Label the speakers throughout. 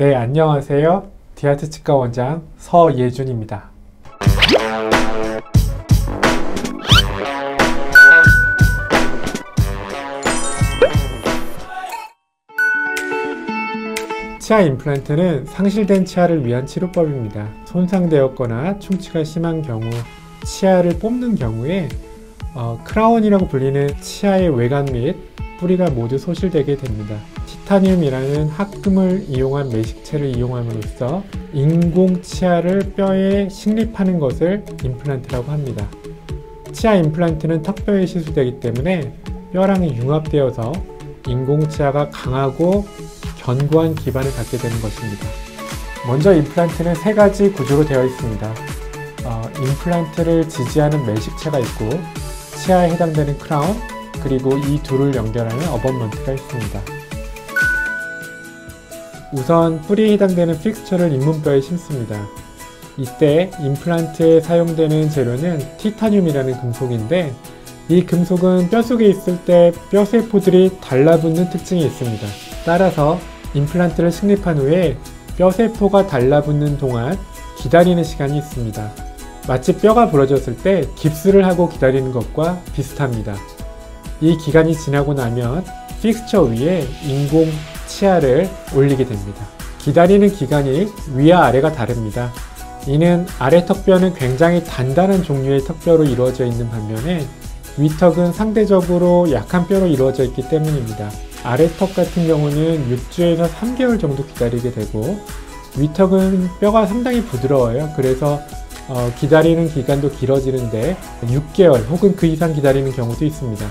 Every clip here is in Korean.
Speaker 1: 네, 안녕하세요. 디아트 치과 원장 서예준입니다. 치아 임플란트는 상실된 치아를 위한 치료법입니다. 손상되었거나 충치가 심한 경우, 치아를 뽑는 경우에 크라운이라고 불리는 치아의 외관 및 뿌리가 모두 소실되게 됩니다. 티타늄이라는 합금을 이용한 매식체를 이용함으로써 인공 치아를 뼈에 식립하는 것을 임플란트라고 합니다. 치아 임플란트는 턱뼈에 시술되기 때문에 뼈랑 융합되어서 인공 치아가 강하고 견고한 기반을 갖게 되는 것입니다. 먼저 임플란트는 세 가지 구조로 되어 있습니다. 임플란트를 지지하는 매식체가 있고, 치아에 해당되는 크라운, 그리고 이 둘을 연결하는 어번먼트가 있습니다. 우선 뿌리에 해당되는 픽스처를 잇몸뼈에 심습니다. 이때 임플란트에 사용되는 재료는 티타늄이라는 금속인데, 이 금속은 뼈 속에 있을 때 뼈세포들이 달라붙는 특징이 있습니다. 따라서 임플란트를 식립한 후에 뼈세포가 달라붙는 동안 기다리는 시간이 있습니다. 마치 뼈가 부러졌을 때 깁스를 하고 기다리는 것과 비슷합니다. 이 기간이 지나고 나면 픽스처 위에 인공 치아를 올리게 됩니다. 기다리는 기간이 위와 아래가 다릅니다. 이는 아래 턱뼈는 굉장히 단단한 종류의 턱뼈로 이루어져 있는 반면에 위턱은 상대적으로 약한 뼈로 이루어져 있기 때문입니다. 아래턱 같은 경우는 6주에서 3개월 정도 기다리게 되고, 위턱은 뼈가 상당히 부드러워요. 그래서 기다리는 기간도 길어지는데 6개월 혹은 그 이상 기다리는 경우도 있습니다.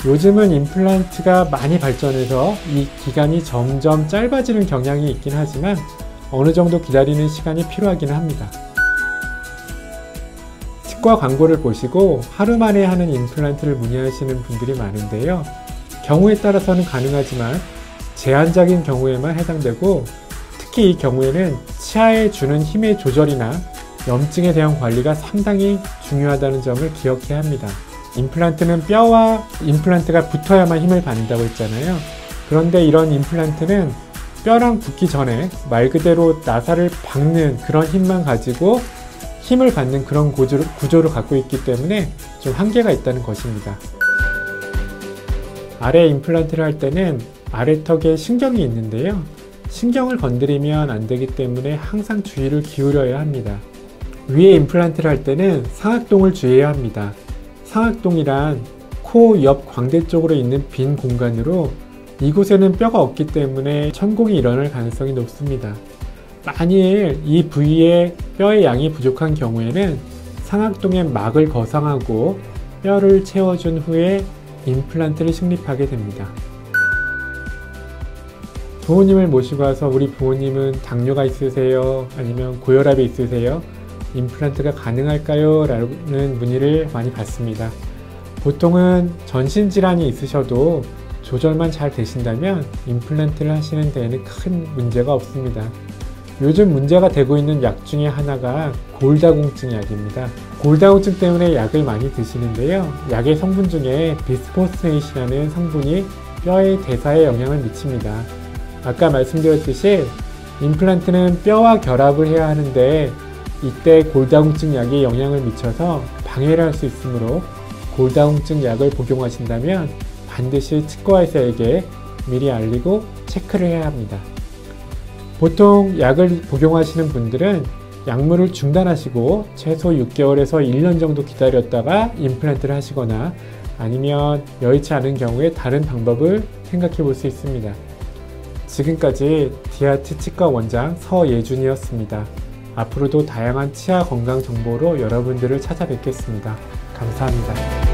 Speaker 1: 요즘은 임플란트가 많이 발전해서 이 기간이 점점 짧아지는 경향이 있긴 하지만 어느 정도 기다리는 시간이 필요하기는 합니다. 치과 광고를 보시고 하루 만에 하는 임플란트를 문의하시는 분들이 많은데요. 경우에 따라서는 가능하지만 제한적인 경우에만 해당되고, 특히 이 경우에는 치아에 주는 힘의 조절이나 염증에 대한 관리가 상당히 중요하다는 점을 기억해야 합니다. 임플란트는 뼈와 임플란트가 붙어야만 힘을 받는다고 했잖아요. 그런데 이런 임플란트는 뼈랑 붙기 전에 말 그대로 나사를 박는 그런 힘만 가지고 힘을 받는 그런 구조를 갖고 있기 때문에 좀 한계가 있다는 것입니다. 아래 임플란트를 할 때는 아래턱에 신경이 있는데요. 신경을 건드리면 안 되기 때문에 항상 주의를 기울여야 합니다. 위에 임플란트를 할 때는 상악동을 주의해야 합니다. 상악동이란 코 옆 광대 쪽으로 있는 빈 공간으로, 이곳에는 뼈가 없기 때문에 천공이 일어날 가능성이 높습니다. 만일 이 부위에 뼈의 양이 부족한 경우에는 상악동에 막을 거상하고 뼈를 채워준 후에 임플란트를 식립하게 됩니다. 부모님을 모시고 와서 우리 부모님은 당뇨가 있으세요? 아니면 고혈압이 있으세요? 임플란트가 가능할까요? 라는 문의를 많이 받습니다. 보통은 전신질환이 있으셔도 조절만 잘 되신다면 임플란트를 하시는 데에는 큰 문제가 없습니다. 요즘 문제가 되고 있는 약 중에 하나가 골다공증 약입니다. 골다공증 때문에 약을 많이 드시는데요. 약의 성분 중에 비스포스페이트라는 성분이 뼈의 대사에 영향을 미칩니다. 아까 말씀드렸듯이 임플란트는 뼈와 결합을 해야 하는데, 이때 골다공증 약이 영향을 미쳐서 방해를 할 수 있으므로 골다공증 약을 복용하신다면 반드시 치과 의사에게 미리 알리고 체크를 해야 합니다. 보통 약을 복용하시는 분들은 약물을 중단하시고 최소 6개월에서 1년 정도 기다렸다가 임플란트를 하시거나, 아니면 여의치 않은 경우에 다른 방법을 생각해 볼 수 있습니다. 지금까지 디아트 치과 원장 서예준이었습니다. 앞으로도 다양한 치아 건강 정보로 여러분들을 찾아뵙겠습니다. 감사합니다.